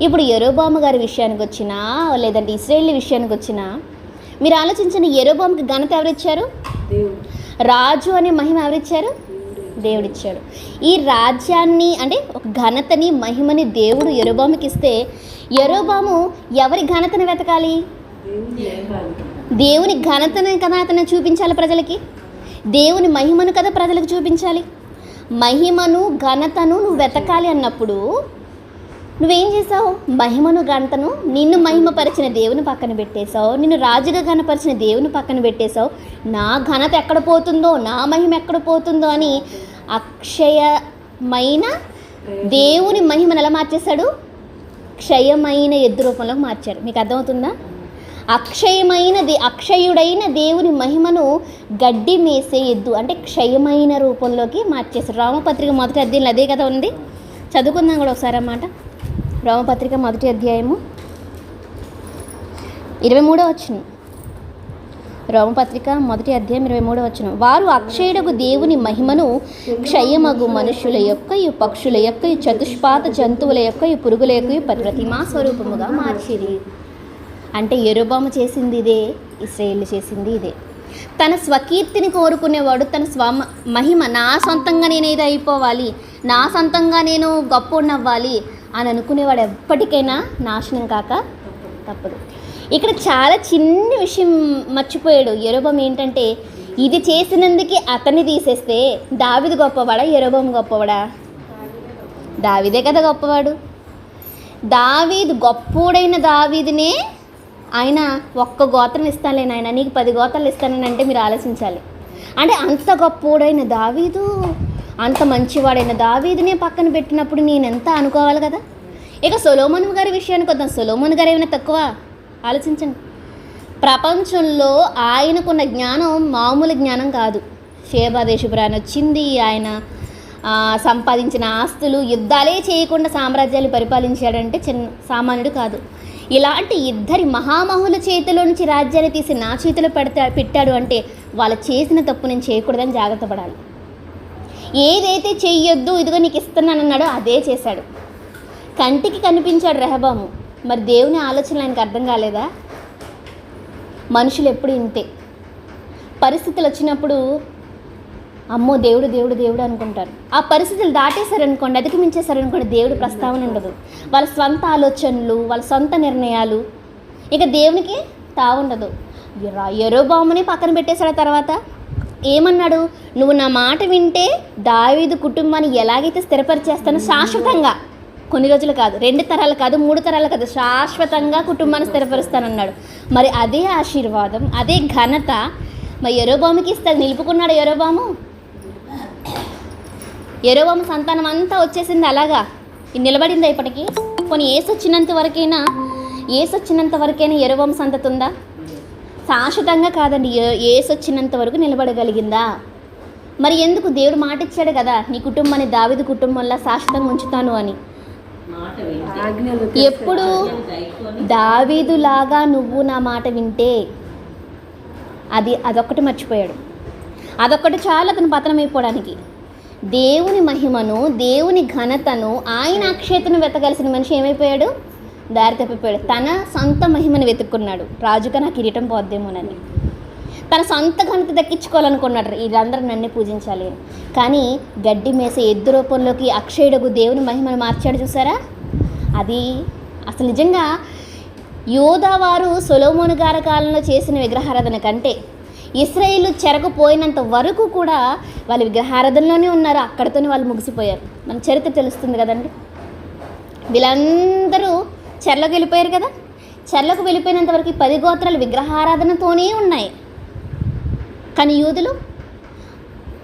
ఇప్పుడు యెరోబాము గారి విషయానికి వచ్చినా లేదంటే ఇశ్రాయేలు విషయానికి వచ్చినా మీరు ఆలోచించండి, యెరోబాముకి ఘనత ఎవరిచ్చారు? రాజు అనే మహిమ ఎవరిచ్చారు? దేవుడిచ్చాడు. ఈ రాజ్యాన్ని అంటే ఒక ఘనతని, మహిమని దేవుడు యెరోబాముకి ఇస్తే యెరోబాము ఎవరి ఘనతను వెతకాలి? దేవుని ఘనతను కదా అతను చూపించాలి ప్రజలకి, దేవుని మహిమను కదా ప్రజలకు చూపించాలి. మహిమను, ఘనతను నువ్వు వెతకాలి అన్నప్పుడు నువ్వేం చేసావు? మహిమను, ఘనతను, నిన్ను మహిమపరిచిన దేవుని పక్కన పెట్టేశావు, నిన్ను రాజుగా ఘనపరిచిన దేవుని పక్కన పెట్టేశావు. నా ఘనత ఎక్కడ పోతుందో, నా మహిమ ఎక్కడ పోతుందో అని అక్షయమైన దేవుని మహిమను ఎలా మార్చేశాడు? క్షయమైన ఎద్దు రూపంలోకి మార్చాడు. మీకు అర్థమవుతుందా? అక్షయుడైన దేవుని మహిమను గడ్డి మేసే ఎద్దు అంటే క్షయమైన రూపంలోకి మార్చేశారు. రోమపత్రిక మొదటి అధ్యాయంలో అదే కదా ఉంది. చదువుకుందాం కూడా ఒకసారి అన్నమాట. రోమపత్రిక మొదటి అధ్యాయము 23వ వచనం. రోమపత్రిక మొదటి అధ్యాయం 23వ వచనం. వారు అక్షయుడకు దేవుని మహిమను క్షయమగు మనుషుల యొక్క, పక్షుల యొక్క, చతుష్పాత జంతువుల యొక్క, పురుగుల యొక్క ప్రతిమా స్వరూపముగా మార్చిరి. అంటే యెరోబాము చేసింది ఇదే, ఇశ్రాయేలు చేసింది ఇదే. తన స్వకీర్తిని కోరుకునేవాడు తన మహిమ నా సొంతంగా నేను ఏదో అయిపోవాలి, నా సొంతంగా నేను గొప్పనవ్వాలి అని అనుకునేవాడు ఎప్పటికైనా నాశనం కాక తప్పదు. ఇక్కడ చాలా చిన్న విషయం మర్చిపోయాడు యెరోబాము. ఏంటంటే ఇది చేసినందుకే అతన్ని తీసేస్తే దావీదు గొప్పవాడా, యెరోబాము గొప్పవాడా? దావీదే కదా గొప్పవాడు. దావీదు గొప్పోడైన దావీదునే ఆయన ఒక్క గోత్రం ఇస్తానులే నాయన, నీకు 10 గోత్రాలు ఇస్తానని అంటే మీరు ఆలోచించాలి. అంటే అంత గొప్పోడైన దావీదు, అంత మంచివాడైన దావీదునే పక్కన పెట్టినప్పుడు నేను ఎంత అనుకోవాలి కదా. ఇక సొలొమోను గారి విషయానికి వద్దాం. సొలొమోను గారు ఏమైనా తక్కువ? ఆలోచించండి. ప్రపంచంలో ఆయనకున్న జ్ఞానం మామూలు జ్ఞానం కాదు. షేబా దేశపురాన్ని వచ్చింది, ఆయన సంపాదించిన ఆస్తులు, యుద్ధాలే చేయకుండా సామ్రాజ్యాలు పరిపాలించాడంటే సామాన్యుడు కాదు. ఇలాంటి ఇద్దరి మహామహుల చేతిలో నుంచి రాజ్యాన్ని తీసి నా చేతిలో పెట్టాడు అంటే వాళ్ళు చేసిన తప్పు నేను చేయకూడదని జాగ్రత్త పడాలి. ఏదైతే చెయ్యొద్దు ఇదిగో నీకు ఇస్తున్నానన్నాడో అదే చేశాడు. కంటికి కనిపించాడు రెహబాము. మరి దేవుని ఆలోచనలు ఆయనకు అర్థం కాలేదా? మనుషులు ఎప్పుడు ఇంతే. పరిస్థితులు వచ్చినప్పుడు అమ్మో దేవుడు దేవుడు దేవుడు అనుకుంటారు. ఆ పరిస్థితులు దాటేశారనుకోండి, అధిగమించేశారనుకోండి, దేవుడు ప్రస్తావన ఉండదు. వాళ్ళ స్వంత ఆలోచనలు, వాళ్ళ సొంత నిర్ణయాలు, ఇక దేవునికి తావుండదు. యెరోబాముని పక్కన పెట్టేశాడు. తర్వాత ఏమన్నాడు? నువ్వు నా మాట వింటే దావీదు కుటుంబాన్ని ఎలాగైతే స్థిరపరిచేస్తానో శాశ్వతంగా, కొన్ని రోజులు కాదు, 2 తరాలు కాదు, 3 తరాలు కాదు, శాశ్వతంగా కుటుంబాన్ని స్థిరపరుస్తానన్నాడు. మరి అదే ఆశీర్వాదం, అదే ఘనత మరి యెరోబాముకి ఇస్తాడు. నిలుపుకున్నాడు యెరోబాము. యెరోబాము సంతానం అంతా వచ్చేసింది. అలాగా నిలబడిందా ఇప్పటికీ? కొన్ని ఏసు వచ్చినంత వరకైనా యెరోబాము సంతతి ఉందా? శాశ్వతంగా కాదండి. ఏసు వచ్చినంత వరకు నిలబడగలిగిందా? మరి ఎందుకు? దేవుడు మాట ఇచ్చాడు కదా, నీ కుటుంబాన్ని దావీదు కుటుంబంలో శాశ్వతంగా ఉంచుతాను అని. ఎప్పుడు? దావీదులాగా నువ్వు నా మాట వింటే. అదొక్కటి మర్చిపోయాడు. అదొక్కటి చాలు అతను పతనమైపోవడానికి. దేవుని మహిమను, దేవుని ఘనతను, ఆయన అక్షయతను వెతకాల్సిన మనిషి ఏమైపోయాడు? దారి తప్పిపోయాడు. తన సొంత మహిమను వెతుక్కున్నాడు. రాజుగా నా కిరీటం పోద్దేమోనని తన సొంత ఘనత దక్కించుకోవాలనుకున్నాడు. వీళ్ళందరూ నన్నే పూజించాలి అని. కానీ గడ్డి మేసే ఎద్దు రూపంలోకి అక్షయుడకు దేవుని మహిమను మార్చాడు. చూసారా? అది అసలు నిజంగా యోధా వారు సొలొమోను గారి కాలంలో చేసిన విగ్రహారాధన కంటే ఇశ్రాయేలు చెరకుపోయినంత వరకు కూడా వాళ్ళు విగ్రహారాధనలోనే ఉన్నారు. అక్కడితోనే వాళ్ళు ముగిసిపోయారు. మన చరిత్ర తెలుస్తుంది కదండి. వీళ్ళందరూ చెరలోకి వెళ్ళిపోయారు కదా. చెరలోకి వెళ్ళిపోయినంత వరకు 10 గోత్రాలు విగ్రహారాధనతోనే ఉన్నాయి. కానీ యూదులు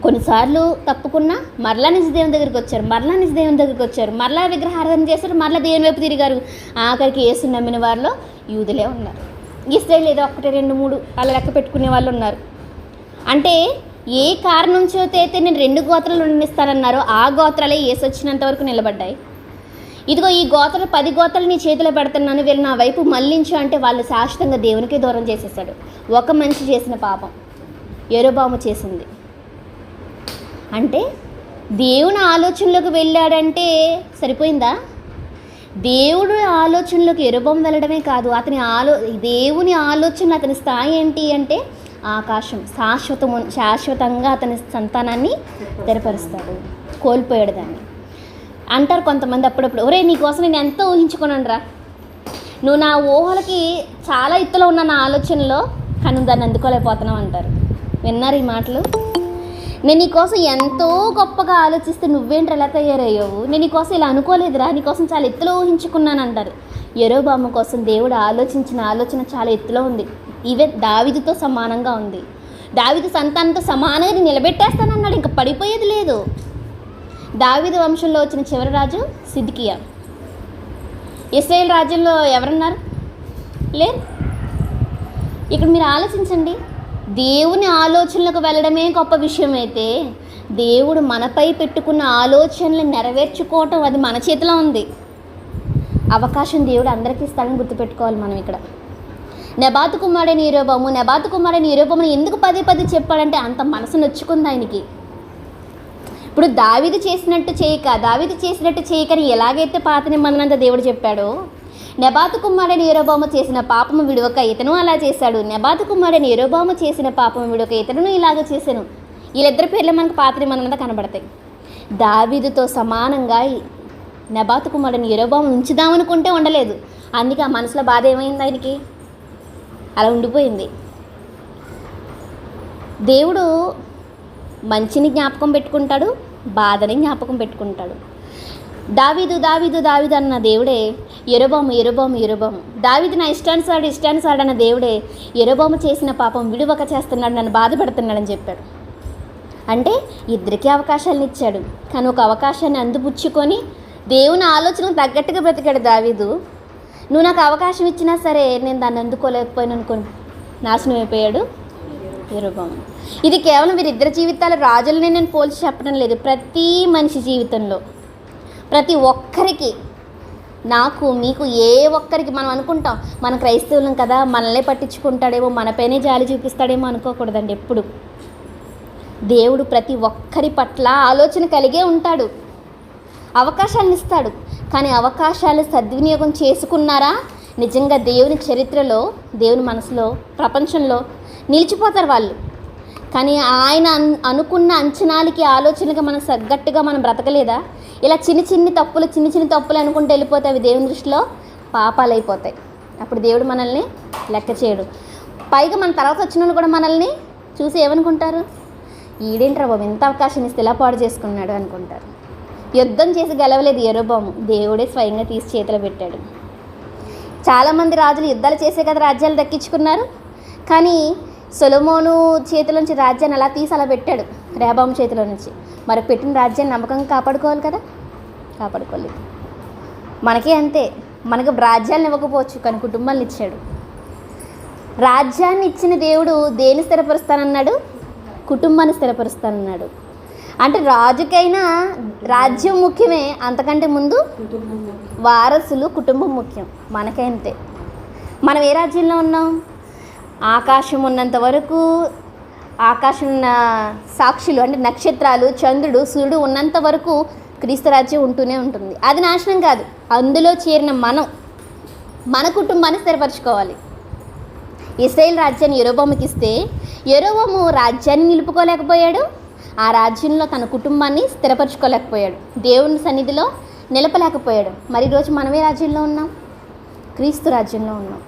కొన్నిసార్లు తప్పుకున్నా మరలా నిజ దేవుని దగ్గరికి వచ్చారు, మరలా విగ్రహారాధన చేశారు, మరలా దేవుని వైపు తిరిగారు. ఆఖరికి యేసు నమ్మిన వారిలో యూదులే ఉన్నారు. ఇశ్రాయేలు ఏదో 1, 2, 3 అలా లెక్క పెట్టుకునే వాళ్ళు ఉన్నారు. అంటే ఏ కారణం చేత నేను 2 గోత్రాలు నిర్ణయిస్తానన్నారో ఆ గోత్రాలే యేసు వచ్చినంత వరకు నిలబడ్డాయి. ఇదిగో ఈ 10 గోత్రాలు నీ చేతిలో పెడుతున్నాను, వీళ్ళు నా వైపు మళ్ళించు అంటే వాళ్ళు శాశ్వతంగా దేవునికే దూరం చేసేసాడు. ఒక మనిషి చేసిన పాపం యెరొబాము చేసింది. అంటే దేవుని ఆలోచనలోకి వెళ్ళాడంటే సరిపోయిందా? దేవుడు ఆలోచనలోకి యెరొబాము వెళ్ళడమే కాదు, దేవుని ఆలోచన, అతని స్థాయి ఏంటి అంటే ఆకాశం. శాశ్వతంగా అతని సంతానాన్ని స్థిరపరుస్తాడు. కోల్పోయాడు దాన్ని. అంటారు కొంతమంది అప్పుడప్పుడు, ఒరే నీకోసం నేను ఎంతో ఊహించుకున్నాను రా, నువ్వు నా ఊహలకి చాలా ఎత్తులో ఉన్న నా ఆలోచనలో, కానీ నువ్వు దాన్ని అందుకోలేకపోతున్నావు అంటారు. విన్నారు ఈ మాటలు? నేను నీకోసం ఎంతో గొప్పగా ఆలోచిస్తే నువ్వేంటి ఎలా తయారయ్యావు, నేను నీకోసం ఇలా అనుకోలేదురా, నీకోసం చాలా ఎత్తులో ఊహించుకున్నాను అంటారు. యెరొబాము కోసం దేవుడు ఆలోచించిన ఆలోచన చాలా ఎత్తులో ఉంది. ఈవెన్ దావీదుతో సమానంగా ఉంది. దావీదు సంతానంతో సమానంగా నిలబెట్టేస్తానన్నాడు, ఇంకా పడిపోయేది లేదు. దావీదు వంశంలో వచ్చిన చివరి రాజు సిద్కియా. ఇశ్రాయేలు రాజ్యంలో ఎవరున్నారు? లేరు. ఇక్కడ మీరు ఆలోచించండి. దేవుని ఆలోచనలకు వెళ్ళడమే గొప్ప విషయం అయితే, దేవుడు మనపై పెట్టుకున్న ఆలోచనలు నెరవేర్చుకోవటం అది మన చేతిలో ఉంది. అవకాశం దేవుడు అందరికీ ఇస్తాడని గుర్తుపెట్టుకోవాలి మనం ఇక్కడ. నెబాతు కుమారుడైన యెరొబాముని ఎందుకు 10 చెప్పాడంటే అంత మనసు నొచ్చుకుంది ఆయనకి. ఇప్పుడు దావీదు చేసినట్టు చేయకని ఎలాగైతే పాత నిబంధనంతా దేవుడు చెప్పాడో, నెబాతు కుమారుడైన యెరొబాము చేసిన పాపము విడువక ఇతను అలా చేశాడు, నెబాతు కుమారుడైన యెరొబాము చేసిన పాపము విడువక ఇతను ఇలాగ చేశాను. వీళ్ళిద్దరి పేర్లు మనకు పాత నిబంధనంతా కనబడతాయి. దావీదుతో సమానంగా నెబాతు కుమారుడైన యెరొబాము ఉంచుదామనుకుంటే ఉండలేదు. అందుకే ఆ మనసులో బాధ ఏమైంది ఆయనకి, అలా ఉండిపోయింది. దేవుడు మంచిని జ్ఞాపకం పెట్టుకుంటాడు, బాధని జ్ఞాపకం పెట్టుకుంటాడు. దావీదు అన్న దేవుడే యెరొబాము. దావీదు నా ఇష్టానుసారుడు అన్న దేవుడే యెరొబాము చేసిన పాపం విడువక చేస్తున్నాడు, నన్ను బాధపడుతున్నాడని చెప్పాడు. అంటే ఇద్దరికీ అవకాశాలను ఇచ్చాడు. కానీ ఒక అవకాశాన్ని అందిపుచ్చుకొని దేవుని ఆలోచనకు తగ్గట్టుగా బ్రతికాడు దావీదు. నువ్వు నాకు అవకాశం ఇచ్చినా సరే నేను దాన్ని అందుకోలేకపోయాను అనుకోని నాశనం అయిపోయాడు యెరొబాము. ఇది కేవలం వీరిద్దరి జీవితాల రాజులనే నేను పోల్చి చెప్పడం లేదు. ప్రతి మనిషి జీవితంలో ప్రతి ఒక్కరికి, నాకు మీకు ఏ ఒక్కరికి మనం అనుకుంటాం మన క్రైస్తవులం కదా, మనల్నే పట్టించుకుంటాడేమో, మనపైనే జాలి చూపిస్తాడేమో అనుకోకూడదండి. ఎప్పుడు దేవుడు ప్రతి ఒక్కరి పట్ల ఆలోచన కలిగే ఉంటాడు, అవకాశాలను ఇస్తాడు. కానీ అవకాశాలు సద్వినియోగం చేసుకున్నారా నిజంగా దేవుని చరిత్రలో, దేవుని మనసులో, ప్రపంచంలో నిలిచిపోతారు వాళ్ళు. కానీ ఆయన అనుకున్న అంచనాలకి, ఆలోచనగా మనం తగ్గట్టుగా మనం బ్రతకలేదా, ఇలా చిన్న చిన్న తప్పులు అనుకుంటూ వెళ్ళిపోతే అవి దేవుని దృష్టిలో పాపాలు అయిపోతాయి. అప్పుడు దేవుడు మనల్ని లెక్క చేయడు. పైగా మన తర్వాత వచ్చిన వాళ్ళు కూడా మనల్ని చూసి ఏమనుకుంటారు, ఈడేంట్రా బాబు ఎంత అవకాశం ఇస్తే ఇలా పాడు చేసుకున్నాడు అనుకుంటారు. యుద్ధం చేసి గెలవలేదు యెరొబాము, దేవుడే స్వయంగా తీసి చేతిలో పెట్టాడు. చాలామంది రాజులు యుద్ధాలు చేసే కదా రాజ్యాలు దక్కించుకున్నారు. కానీ సొలొమోను చేతిలో నుంచి రాజ్యాన్ని అలా తీసి అలా పెట్టాడు, రెహబాము చేతిలో నుంచి. మరి పెట్టిన రాజ్యాన్ని నమ్మకంగా కాపాడుకోవాలి కదా, కాపాడుకోలేదు. మనకే అంతే, మనకు రాజ్యాలను ఇవ్వకపోవచ్చు కానీ కుటుంబాలను ఇచ్చాడు. రాజ్యాన్ని ఇచ్చిన దేవుడు దేన్ని స్థిరపరుస్తానన్నాడు, కుటుంబాన్ని స్థిరపరుస్తానన్నాడు. అంటే రాజుకైనా రాజ్యం ముఖ్యమే, అంతకంటే ముందు వారసులు, కుటుంబం ముఖ్యం. మనకే అంతే. మనం ఏ రాజ్యంలో ఉన్నాం? ఆకాశం ఉన్నంత వరకు, ఆకాశం సాక్షులు అంటే నక్షత్రాలు, చంద్రుడు, సూర్యుడు ఉన్నంత వరకు క్రీస్తు రాజ్యం ఉంటూనే ఉంటుంది. అది నాశనం కాదు. అందులో చేరిన మన కుటుంబాన్ని స్థిరపరచుకోవాలి. ఇశ్రాయేలు రాజ్యాన్ని యెరొబాముకి ఇస్తే యెరొబాము రాజ్యాన్ని నిలుపుకోలేకపోయాడు, ఆ రాజ్యంలో తన కుటుంబాన్ని స్థిరపరచుకోలేకపోయాడు, దేవుని సన్నిధిలో నిలపలేకపోయాడు. మరి ఈరోజు మనమే రాజ్యంలో ఉన్నాం, క్రీస్తు రాజ్యంలో ఉన్నాం.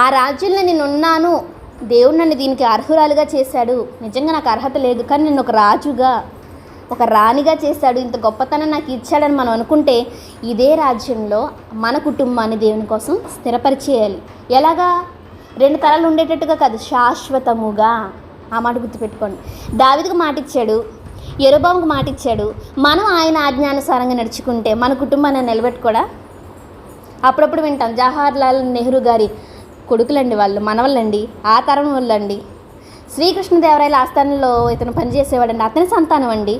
ఆ రాజ్యంలో నేను ఉన్నాను దేవుడు నన్ను దీనికి అర్హురాలుగా చేశాడు, నిజంగా నాకు అర్హత లేదు, కానీ నేను ఒక రాజుగా, ఒక రాణిగా చేశాడు, ఇంత గొప్పతనం నాకు ఇచ్చాడని మనం అనుకుంటే ఇదే రాజ్యంలో మన కుటుంబాన్ని దేవుని కోసం స్థిరపరిచేయాలి. ఎలాగా? 2 తరాలు ఉండేటట్టుగా కాదు, శాశ్వతముగా. ఆ మాట గుర్తుపెట్టుకోండి. దావీదుకు మాట ఇచ్చాడు, యెరోబాముకు మాట ఇచ్చాడు. మనం ఆయన ఆజ్ఞానుసారంగా నడుచుకుంటే మన కుటుంబాన్ని నిలబెట్టుకోడా? అప్పుడప్పుడు వింటాం జవహర్లాల్ నెహ్రూ గారి కొడుకులండి వాళ్ళు, మనవళ్ళండి, ఆ తరం వాళ్ళండి. శ్రీకృష్ణదేవరాయల ఆస్థానంలో ఇతను పనిచేసేవాడండి, అతని సంతానం అండి.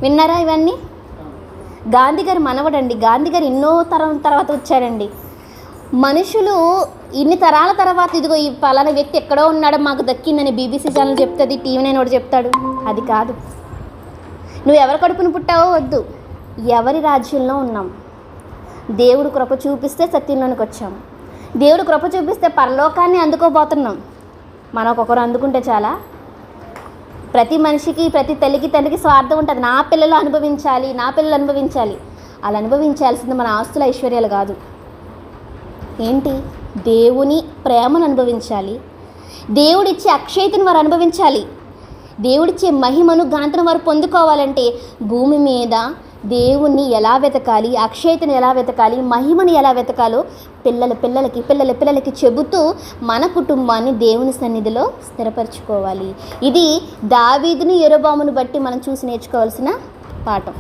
విన్నారా ఇవన్నీ? గాంధీ గారి మనవడండి, గాంధీ గారు ఎన్నో తరం తర్వాత వచ్చాడండి. మనుషులు ఇన్ని తరాల తర్వాత ఇదిగో ఈ పలానా వ్యక్తి ఎక్కడో ఉన్నాడో మాకు దక్కిందని BBC ఛానల్ చెప్తుంది, టీవీ నైన్ ఒకటి చెప్తాడు. అది కాదు. నువ్వు ఎవరి కడుపును పుట్టావో వద్దు, ఎవరి రాజ్యంలో ఉన్నాం. దేవుడు కృప చూపిస్తే సత్యంలోనికి వచ్చాం, దేవుడు కృప చూపిస్తే పరలోకాన్ని అందుకోబోతున్నాం. మనం ఒక్కొక్కరు అందుకుంటే చాలా. ప్రతి మనిషికి, ప్రతి తల్లికి తండ్రికి స్వార్థం ఉంటుంది. నా పిల్లలు అనుభవించాలి, నా పిల్లలు అనుభవించాలి. అలా అనుభవించాల్సింది మన ఆస్తుల ఐశ్వర్యాలు కాదు. ఏంటి? దేవుని ప్రేమను అనుభవించాలి, దేవుడిచ్చే అక్షయతను వారు అనుభవించాలి. దేవుడిచ్చే మహిమను, ఘనతను వారు పొందుకోవాలంటే భూమి మీద దేవుణ్ణి ఎలా వెతకాలి, అక్షయతను ఎలా వెతకాలి, మహిమను ఎలా వెతకాలో పిల్లలకి చెబుతూ మన కుటుంబాన్ని దేవుని సన్నిధిలో స్థిరపరచుకోవాలి. ఇది దావీదుని యెరోబామును బట్టి మనం చూసి నేర్చుకోవాల్సిన పాఠం.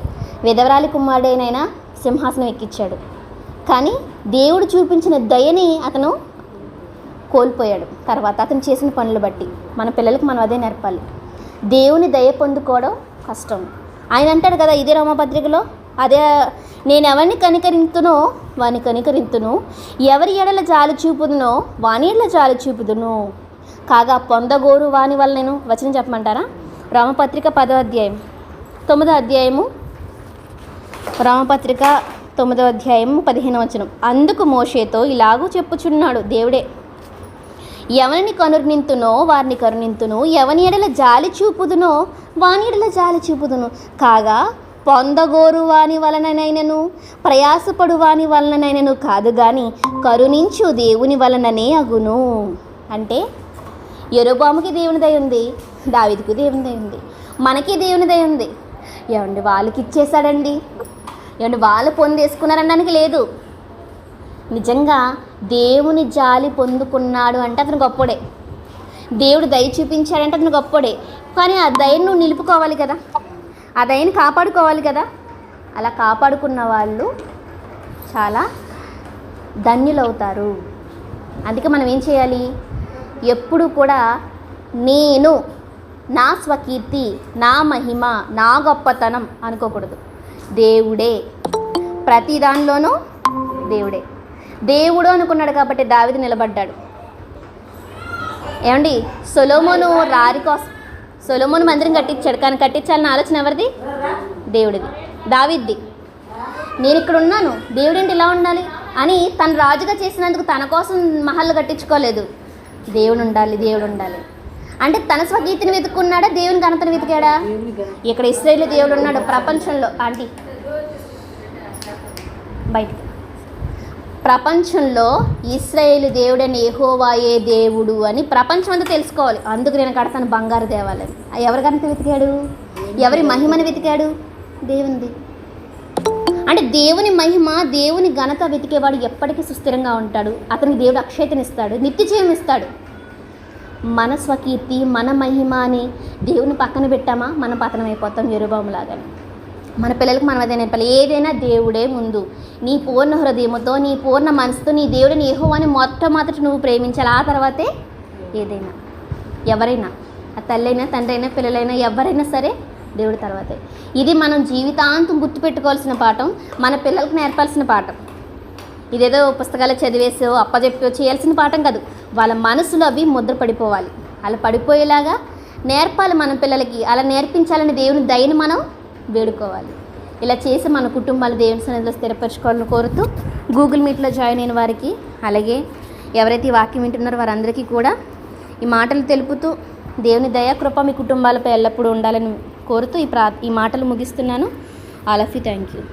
విధవరాలి కుమారుడైనా సింహాసనం ఎక్కించాడు, కానీ దేవుడు చూపించిన దయని అతను కోల్పోయాడు. తర్వాత అతను చేసిన పనులు బట్టి మన పిల్లలకు మనం అదే నేర్పాలి. దేవుని దయ పొందుకోవడం కష్టం. ఆయన అంటాడు కదా ఇదే రోమపత్రికలో, అదే నేను ఎవరిని కనికరింతునో వాని కనికరింతును, ఎవరి ఎడల జాలి చూపుదునో వాని ఎడల జాలి చూపుదును, కాగా పొందగోరు వాని వల్ల నేను వచనం చెప్పమంటారా? రోమపత్రిక 10వ అధ్యాయం 9వ అధ్యాయము, రోమపత్రిక 9వ అధ్యాయము 15వ వచనం. అందుకు మోషేతో ఇలాగూ చెప్పుచున్నాడు దేవుడే, ఎవరిని కరుణింతునో వారిని కరుణింతును, ఎవని ఎడల జాలి చూపుదునో వాని ఎడల జాలి చూపుదును, కాగా పొందగోరు వాని వలననైనను ప్రయాసపడు వాని వలననైనను కాదు కానీ కరుణించు దేవుని వలననే అగును. అంటే యెరోబాముకి దేవుని దయ ఉంది, దావీదుకు దేవుని దయ ఉంది, మనకి దేవుని దయ ఉంది. ఏమండి వాళ్ళకి ఇచ్చేశాడండి, ఏమండి వాళ్ళు పొందేసుకున్నారనడానికి లేదు. నిజంగా దేవుని జాలి పొందుకున్నాడు అంటే అతను గొప్పోడే, దేవుడు దయ చూపించాడంటే అతను గొప్పోడే. కానీ ఆ దయను నువ్వు నిలుపుకోవాలి కదా, ఆ దయని కాపాడుకోవాలి కదా. అలా కాపాడుకున్న వాళ్ళు చాలా ధన్యులవుతారు. అందుకే మనం ఏం చేయాలి? ఎప్పుడు కూడా నేను, నా స్వకీర్తి, నా మహిమ, నా గొప్పతనం అనుకోకూడదు. దేవుడే, ప్రతి దానిలోనూ దేవుడే. దేవుడు అనుకున్నాడు కాబట్టి దావీదు నిలబడ్డాడు. ఏమండి, సొలొమోను రారి కోసం సొలొమోను మందిరం కట్టించాడు, కానీ కట్టించాలని ఆలోచన ఎవరిది? దేవుడిది, దావీద్ది. నేను ఇక్కడ ఉన్నాను, దేవుడేంటి ఇలా ఉండాలి అని తను రాజుగా చేసినందుకు తన కోసం మహల్లు కట్టించుకోలేదు. దేవుడు ఉండాలి, దేవుడు ఉండాలి అంటే తన స్వగీతిని వెతుక్కున్నాడా, దేవుని ఘనతను వెతికాడా? ఇక్కడ ఇశ్రాయేలు దేవుడు ఉన్నాడు ప్రపంచంలో. ఆంటీ బయటికి, ప్రపంచంలో ఇశ్రాయేలు దేవుడని యెహోవాయే దేవుడు అని ప్రపంచం అంతా తెలుసుకోవాలి. అందుకు నేను కడతాను బంగారు దేవాలయం. ఎవరి ఘనత వెతికాడు? ఎవరి మహిమని వెతికాడు? దేవునిది. అంటే దేవుని మహిమ, దేవుని ఘనత వెతికేవాడు ఎప్పటికీ సుస్థిరంగా ఉంటాడు. అతనికి దేవుడు అక్షయతనిస్తాడు, నిత్య జీవం ఇస్తాడు. మన స్వకీర్తి, మన మహిమ అని దేవుని పక్కన పెట్టామా మనం పతనం అయిపోతాం, యెరోబాములాగానే. మన పిల్లలకు మనం అదే నేర్పాలి. ఏదైనా దేవుడే ముందు. నీ పూర్ణ హృదయముతో, నీ పూర్ణ మనసుతో నీ దేవుడిని యెహోవాని మొట్టమొదటి నువ్వు ప్రేమించాలి. ఆ తర్వాతే ఏదైనా, ఎవరైనా, ఆ తల్లైనా, తండ్రి అయినా, పిల్లలైనా, ఎవరైనా సరే దేవుడి తర్వాతే. ఇది మనం జీవితాంతం గుర్తుపెట్టుకోవాల్సిన పాఠం, మన పిల్లలకు నేర్పాల్సిన పాఠం. ఇదేదో పుస్తకాలు చదివేసో అప్పచెప్పో చేయాల్సిన పాఠం కాదు. వాళ్ళ మనసులో అవి ముద్ర పడిపోవాలి. అలా పడిపోయేలాగా నేర్పాలి మన పిల్లలకి. అలా నేర్పించాలని దేవుని దయని మనం వేడుకోవాలి. ఇలా చేసి మన కుటుంబాలు దేవుని సన్నిధిలో స్థిరపరచుకోవాలని కోరుతూ, గూగుల్ మీట్లో జాయిన్ అయిన వారికి, అలాగే ఎవరైతే ఈ వాక్యం వింటున్నారో వారందరికీ కూడా ఈ మాటలు తెలుపుతూ దేవుని దయా కృప మీ కుటుంబాలపై ఎల్లప్పుడూ ఉండాలని కోరుతూ ఈ మాటలు ముగిస్తున్నాను. All of you, thank you.